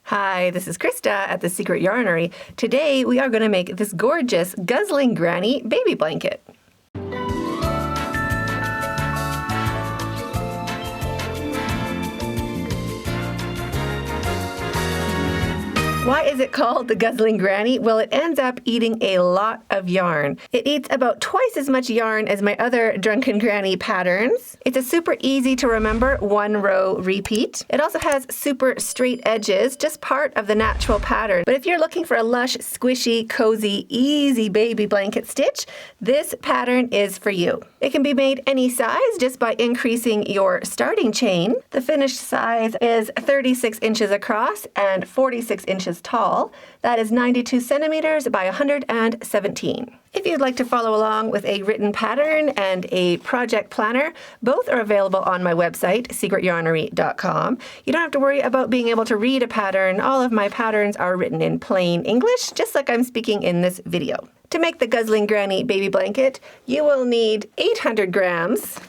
Hi, this is Krista at the Secret Yarnery. Today we are going to make this gorgeous Guzzling Granny baby blanket. Why is it called the Guzzling Granny? Well, it ends up eating a lot of yarn. It eats about twice as much yarn as my other Drunken Granny patterns. It's a super easy to remember one row repeat. It also has super straight edges, just part of the natural pattern. But if you're looking for a lush, squishy, cozy, easy baby blanket stitch, this pattern is for you. It can be made any size just by increasing your starting chain. The finished size is 36 inches across and 46 inches tall. That is 92 centimeters by 117. If you'd like to follow along with a written pattern and a project planner, both are available on my website, secretyarnery.com. You don't have to worry about being able to read a pattern. All of my patterns are written in plain English, just like I'm speaking in this video. To make the Guzzling Granny baby blanket, you will need 800 grams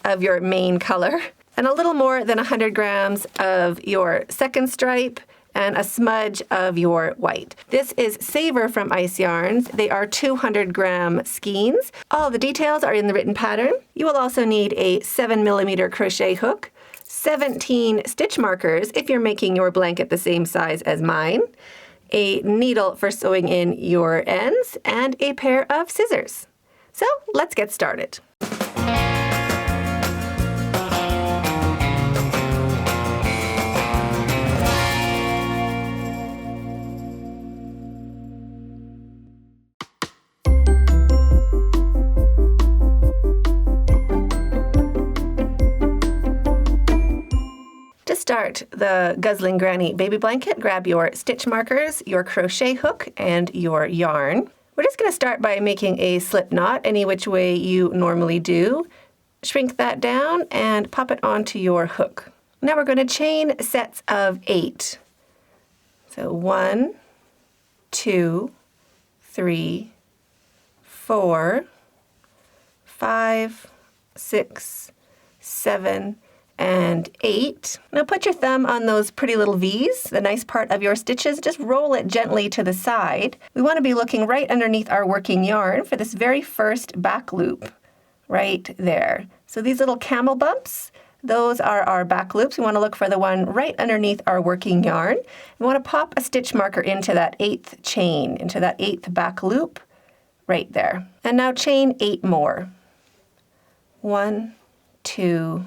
of your main color and a little more than 100 grams of your second stripe and a smudge of your white. This is Savor from Ice Yarns. They are 200-gram skeins. All the details are in the written pattern. You will also need a 7mm crochet hook, 17 stitch markers if you're making your blanket the same size as mine, a needle for sewing in your ends, and a pair of scissors. So let's get started. To start the Guzzling Granny baby blanket, grab your stitch markers, your crochet hook, and your yarn. We're just going to start by making a slip knot any which way you normally do. Shrink that down and pop it onto your hook. Now we're going to chain sets of 8. So 1, 2, 3, 4, 5, 6, 7, and 8. Now put your thumb on those pretty little V's, the nice part of your stitches. Just roll it gently to the side. We want to be looking right underneath our working yarn for this very first back loop, right there. So these little camel bumps, those are our back loops. We want to look for the one right underneath our working yarn. We want to pop a stitch marker into that 8th chain, into that 8th back loop, right there. And now chain 8 more. 1, 2,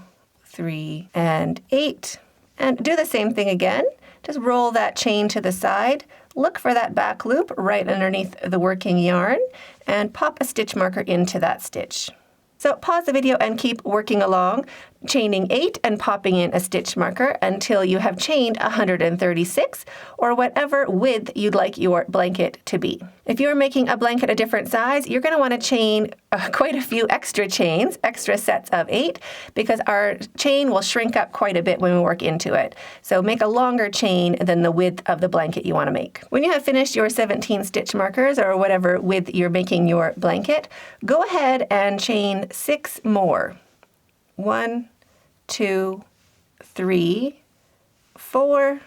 3, and 8. And do the same thing again. Just roll that chain to the side, look for that back loop right underneath the working yarn, and pop a stitch marker into that stitch. So pause the video and keep working along, chaining 8 and popping in a stitch marker until you have chained 136 or whatever width you'd like your blanket to be. If you're making a blanket a different size, you're going to want to chain quite a few extra chains, extra sets of 8, because our chain will shrink up quite a bit when we work into it. So make a longer chain than the width of the blanket you want to make. When you have finished your 17 stitch markers or whatever width you're making your blanket, go ahead and chain 6 more. 1, 2, 3, 4,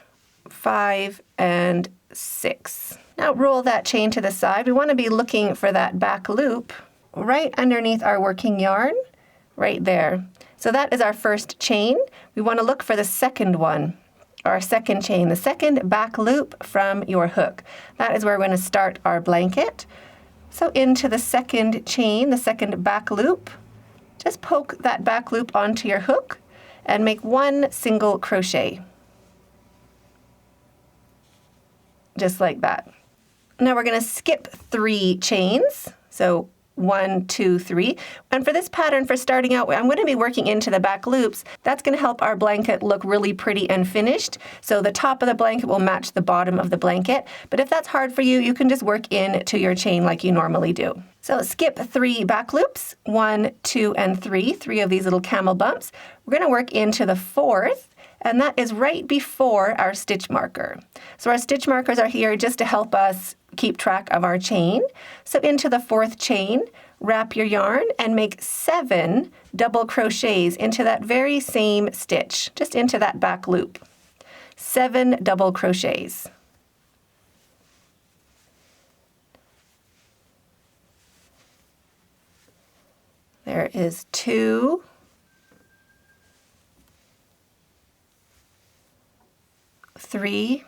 5, and 6. Now roll that chain to the side. We want to be looking for that back loop right underneath our working yarn, right there. So that is our first chain. We want to look for the second one, our second chain, the second back loop from your hook. That is where we're going to start our blanket. So into the second chain, the second back loop, just poke that back loop onto your hook and make 1 single crochet. Just like that. Now we're going to skip 3 chains. So 1, 2, 3. And for this pattern, for starting out, I'm going to be working into the back loops. That's going to help our blanket look really pretty and finished. So the top of the blanket will match the bottom of the blanket. But if that's hard for you, you can just work into your chain like you normally do. So skip 3 back loops, 1, 2, and 3, 3 of these little camel bumps. We're going to work into the 4th, and that is right before our stitch marker. So our stitch markers are here just to help us keep track of our chain. So into the 4th chain, wrap your yarn and make 7 double crochets into that very same stitch, just into that back loop. 7 double crochets. There is 2, 3,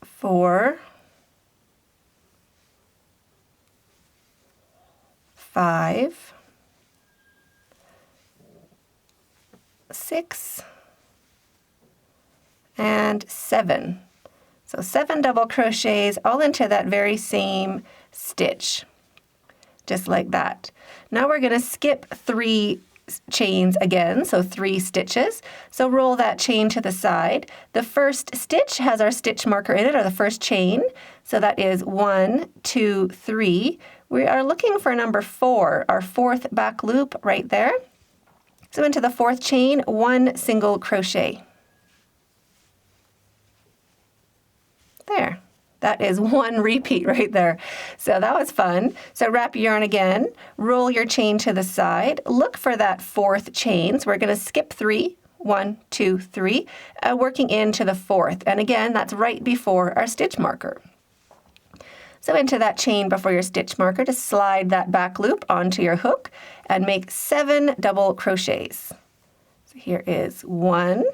4, 5, 6, and 7. So 7 double crochets all into that very same stitch, just like that. Now we're going to skip 3 chains again, so 3 stitches. So roll that chain to the side. The first stitch has our stitch marker in it, or the first chain. So that is 1, 2, 3. We are looking for number 4, our 4th back loop right there. So into the 4th chain, 1 single crochet. There. That is 1 repeat right there. So that was fun. So wrap your yarn again, roll your chain to the side, look for that 4th chain. So we're going to skip 3, 1, 2, 3, working into the 4th. And again, that's right before our stitch marker. So into that chain before your stitch marker, just slide that back loop onto your hook and make 7 double crochets. So here is 1,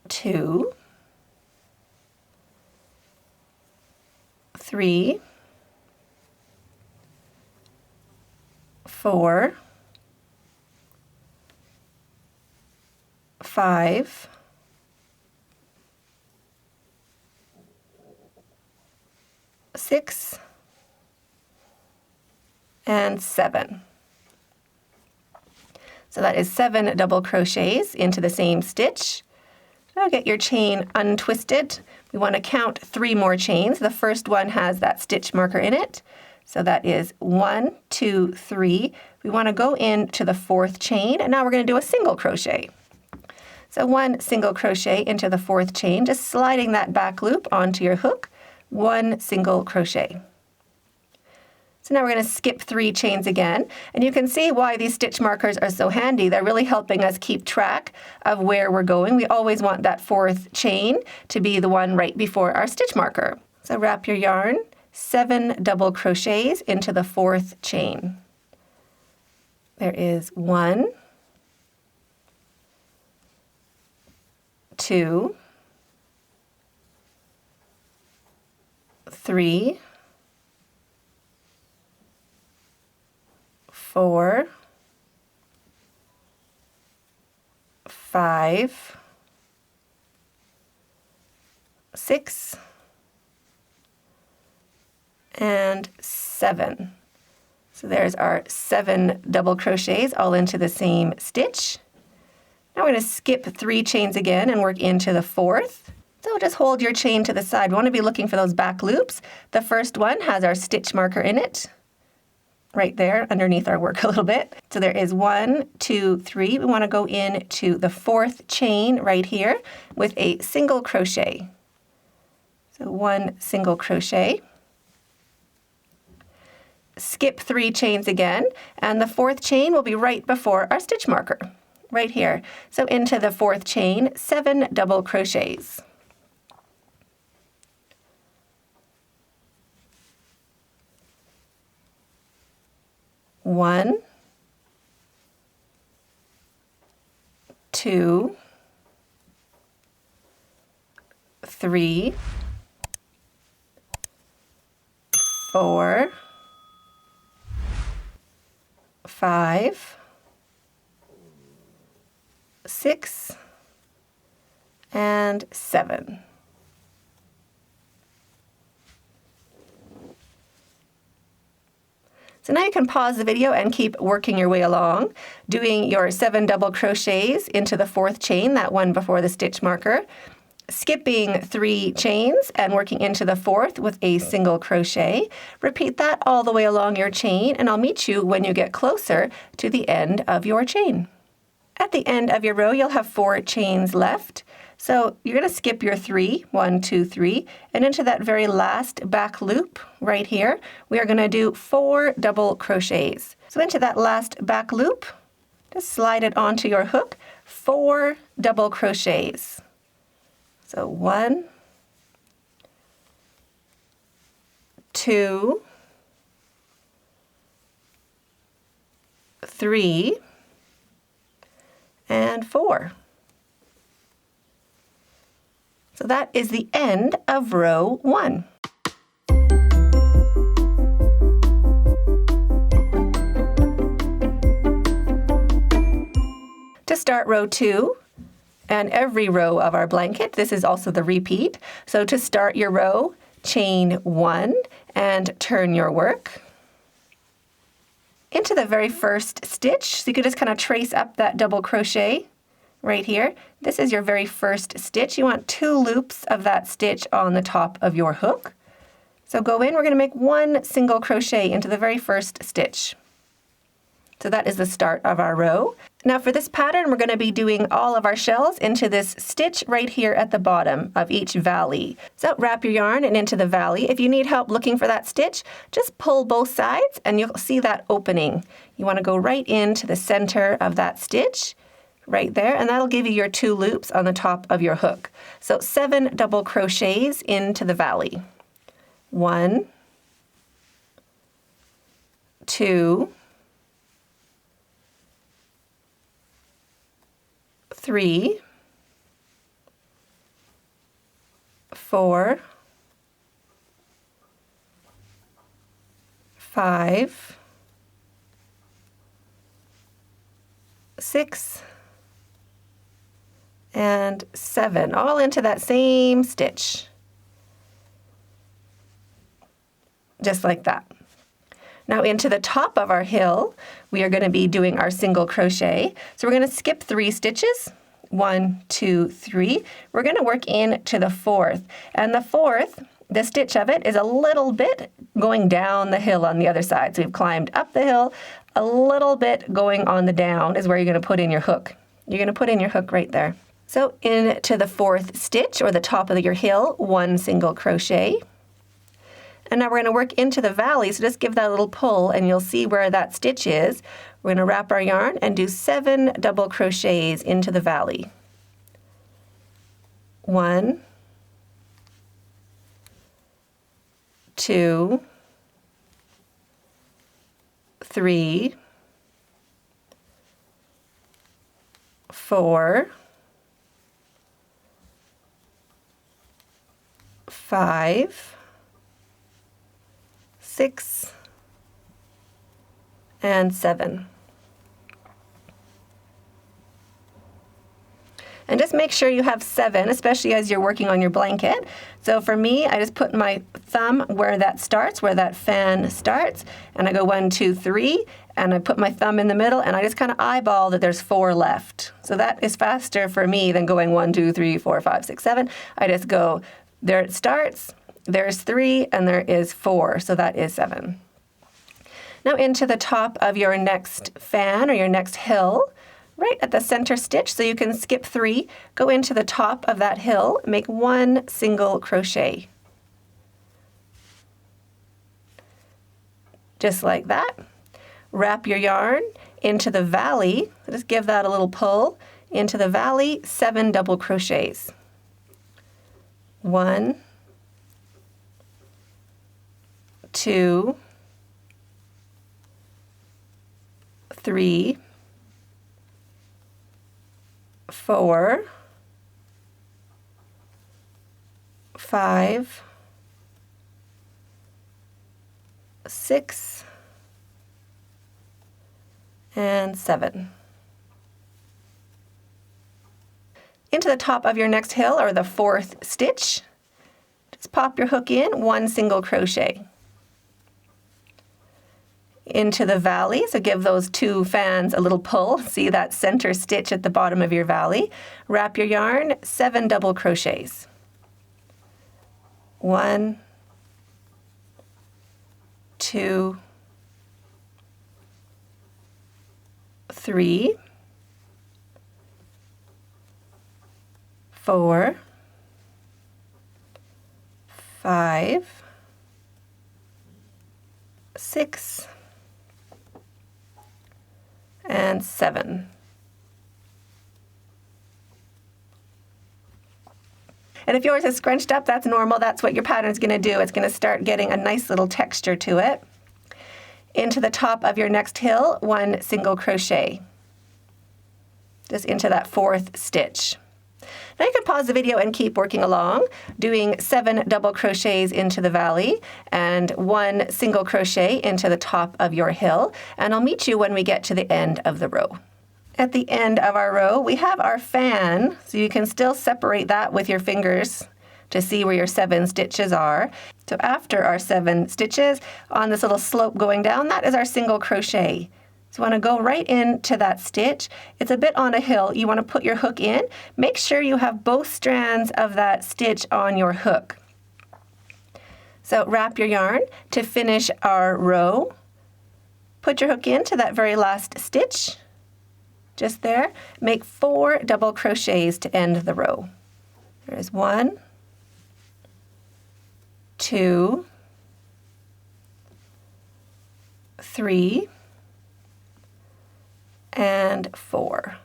2, 3, 4, 5, 6, and 7. So that is 7 double crochets into the same stitch. Now get your chain untwisted. We want to count 3 more chains. The first one has that stitch marker in it. So that is 1, 2, 3. We want to go into the 4th chain, and now we're going to do a single crochet. So 1 single crochet into the 4th chain, just sliding that back loop onto your hook, 1 single crochet. So now we're going to skip 3 chains again, and you can see why these stitch markers are so handy. They're really helping us keep track of where we're going. We always want that 4th chain to be the one right before our stitch marker. So wrap your yarn, 7 double crochets into the 4th chain. There is 1, 2, 3, 4, 5, 6, and 7. So there's our 7 double crochets all into the same stitch. Now we're going to skip 3 chains again and work into the 4th. So just hold your chain to the side. We want to be looking for those back loops. The first one has our stitch marker in it, right there underneath our work a little bit. So there is 1, 2, 3. We want to go into the 4th chain right here with a single crochet. So 1 single crochet. Skip 3 chains again, and the 4th chain will be right before our stitch marker, right here. So into the 4th chain, 7 double crochets. 1, 2, 3, 4, 5, 6, and 7. So now you can pause the video and keep working your way along, doing your 7 double crochets into the 4th chain, that one before the stitch marker, skipping 3 chains and working into the 4th with a single crochet. Repeat that all the way along your chain, and I'll meet you when you get closer to the end of your chain. At the end of your row, you'll have 4 chains left. So you're going to skip your 3, 1, 2, 3, and into that very last back loop right here, we are going to do 4 double crochets. So into that last back loop, just slide it onto your hook, 4 double crochets. So 1, 2, 3, and 4. So that is the end of row 1. To start row 2, and every row of our blanket, this is also the repeat. So to start your row, chain 1 and turn your work into the very first stitch. So you could just kind of trace up that double crochet right here. This is your very first stitch. You want 2 loops of that stitch on the top of your hook. So go in, we're going to make 1 single crochet into the very first stitch. So that is the start of our row. Now for this pattern, we're going to be doing all of our shells into this stitch right here at the bottom of each valley. So wrap your yarn and into the valley. If you need help looking for that stitch, just pull both sides and you'll see that opening. You want to go right into the center of that stitch, right there, and that'll give you your 2 loops on the top of your hook. So 7 double crochets into the valley. 1, 2, 3, 4, 5, 6, and 7, all into that same stitch. Just like that. Now into the top of our hill, we are going to be doing our single crochet. So we're going to skip 3 stitches. 1, 2, 3. We're going to work into the 4th. And the 4th, the stitch of it is a little bit going down the hill on the other side. So we've climbed up the hill, a little bit going on the down is where you're going to put in your hook. You're going to put in your hook right there. So into the 4th stitch, or the top of your hill, 1 single crochet. And now we're going to work into the valley, so just give that a little pull and you'll see where that stitch is. We're going to wrap our yarn and do 7 double crochets into the valley. 1, 2, 3, 4, 5, 6, and 7. And just make sure you have 7, especially as you're working on your blanket. So for me, I just put my thumb where that starts, where that fan starts, and I go 1, 2, 3, and I put my thumb in the middle, and I just kind of eyeball that there's 4 left. So that is faster for me than going 1, 2, 3, 4, 5, 6, 7. I just go, there it starts, there's 3, and there is 4, so that is 7. Now into the top of your next fan or your next hill, right at the center stitch, so you can skip 3, go into the top of that hill, make 1 single crochet. Just like that. Wrap your yarn into the valley, just give that a little pull, into the valley, 7 double crochets. 1, 2, 3, 4, 5, 6, and 7. Into the top of your next hill, or the 4th stitch, just pop your hook in, 1 single crochet. Into the valley, so give those 2 fans a little pull. See that center stitch at the bottom of your valley. Wrap your yarn, 7 double crochets. 1, 2, 3, 4, 5, 6, and 7. And if yours is scrunched up, that's normal. That's what your pattern's going to do. It's going to start getting a nice little texture to it. Into the top of your next hill, 1 single crochet. Just into that 4th stitch. Now you can pause the video and keep working along, doing 7 double crochets into the valley and 1 single crochet into the top of your hill. And I'll meet you when we get to the end of the row. At the end of our row, we have our fan, so you can still separate that with your fingers to see where your 7 stitches are. So after our 7 stitches, on this little slope going down, that is our single crochet. So you want to go right into that stitch. It's a bit on a hill. You want to put your hook in. Make sure you have both strands of that stitch on your hook. So wrap your yarn to finish our row. Put your hook into that very last stitch. Just there. Make 4 double crochets to end the row. There is 1, 2, 3, and 4.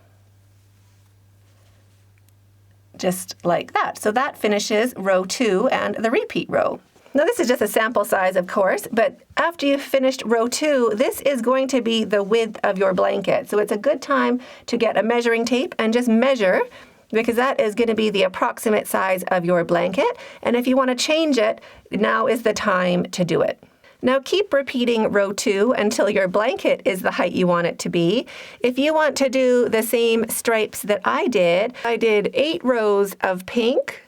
Just like that. So that finishes row 2 and the repeat row. Now this is just a sample size, of course, but after you've finished row 2, this is going to be the width of your blanket. So it's a good time to get a measuring tape and just measure, because that is going to be the approximate size of your blanket. And if you want to change it, now is the time to do it. Now keep repeating row 2 until your blanket is the height you want it to be. If you want to do the same stripes that I did 8 rows of pink,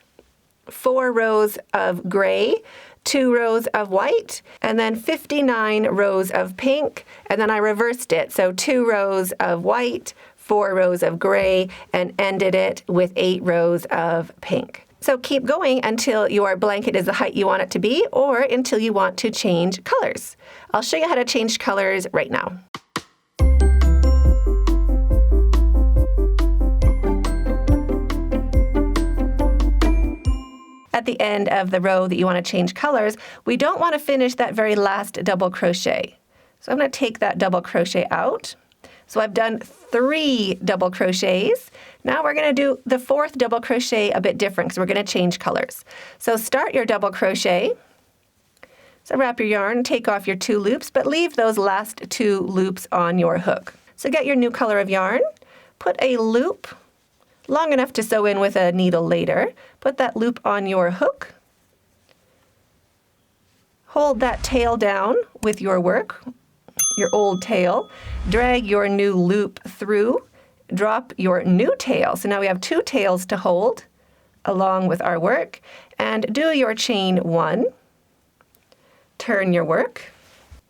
4 rows of gray, 2 rows of white, and then 59 rows of pink, and then I reversed it. So 2 rows of white, 4 rows of gray, and ended it with 8 rows of pink. So keep going until your blanket is the height you want it to be, or until you want to change colors. I'll show you how to change colors right now. At the end of the row that you want to change colors, we don't want to finish that very last double crochet. So I'm going to take that double crochet out. So I've done 3 double crochets. Now we're going to do the 4th double crochet a bit different, because we're going to change colors. So start your double crochet. So wrap your yarn, take off your 2 loops, but leave those last 2 loops on your hook. So get your new color of yarn, put a loop long enough to sew in with a needle later. Put that loop on your hook. Hold that tail down with your work, your old tail. Drag your new loop through. Drop your new tail. So now we have 2 tails to hold along with our work. And do your chain 1. Turn your work.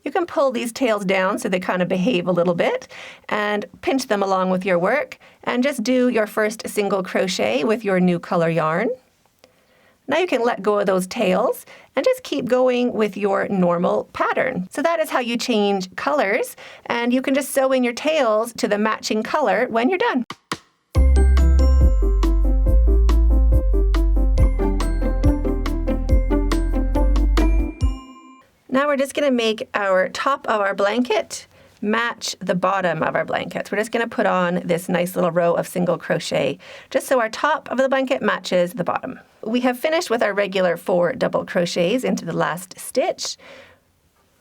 You can pull these tails down so they kind of behave a little bit, and pinch them along with your work, and just do your first single crochet with your new color yarn. Now you can let go of those tails and just keep going with your normal pattern. So that is how you change colors, and you can just sew in your tails to the matching color when you're done. Now we're just going to make our top of our blanket match the bottom of our blanket. So we're just going to put on this nice little row of single crochet, just so our top of the blanket matches the bottom. We have finished with our regular 4 double crochets into the last stitch.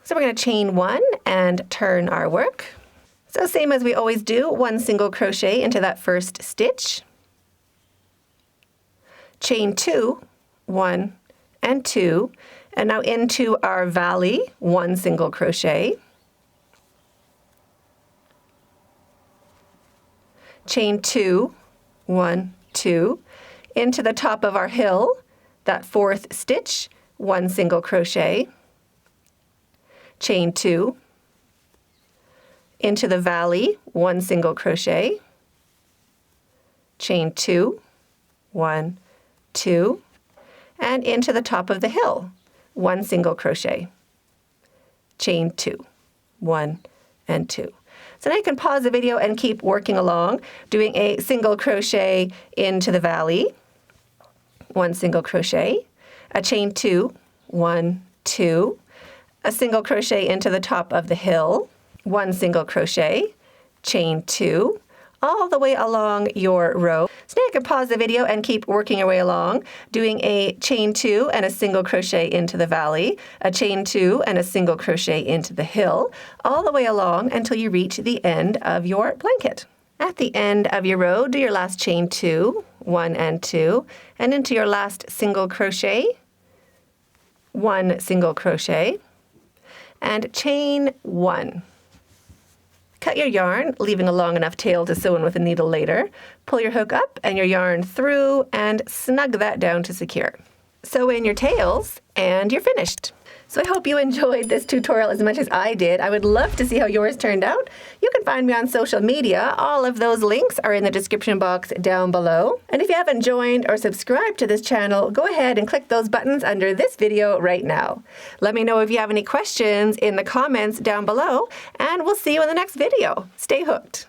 So we're going to chain 1 and turn our work. So same as we always do, 1 single crochet into that first stitch. Chain 2, 1 and 2. And now into our valley, 1 single crochet. Chain 2, 1, 2. Into the top of our hill, that 4th stitch, 1 single crochet. Chain 2. Into the valley, 1 single crochet. Chain 2, 1, 2. And into the top of the hill, 1 single crochet, chain 2, 1 and 2. So now you can pause the video and keep working along, doing a single crochet into the valley, 1 single crochet, a chain 2, 1, 2, a single crochet into the top of the hill, 1 single crochet, chain 2, all the way along your row. So now you can pause the video and keep working your way along, doing a chain 2 and a single crochet into the valley, a chain 2 and a single crochet into the hill, all the way along until you reach the end of your blanket. At the end of your row, do your last chain 2, 1 and 2, and into your last single crochet, 1 single crochet, and chain 1. Cut your yarn, leaving a long enough tail to sew in with a needle later. Pull your hook up and your yarn through and snug that down to secure. Sew in your tails and you're finished. So I hope you enjoyed this tutorial as much as I did. I would love to see how yours turned out. You can find me on social media. All of those links are in the description box down below. And if you haven't joined or subscribed to this channel, go ahead and click those buttons under this video right now. Let me know if you have any questions in the comments down below, and we'll see you in the next video. Stay hooked.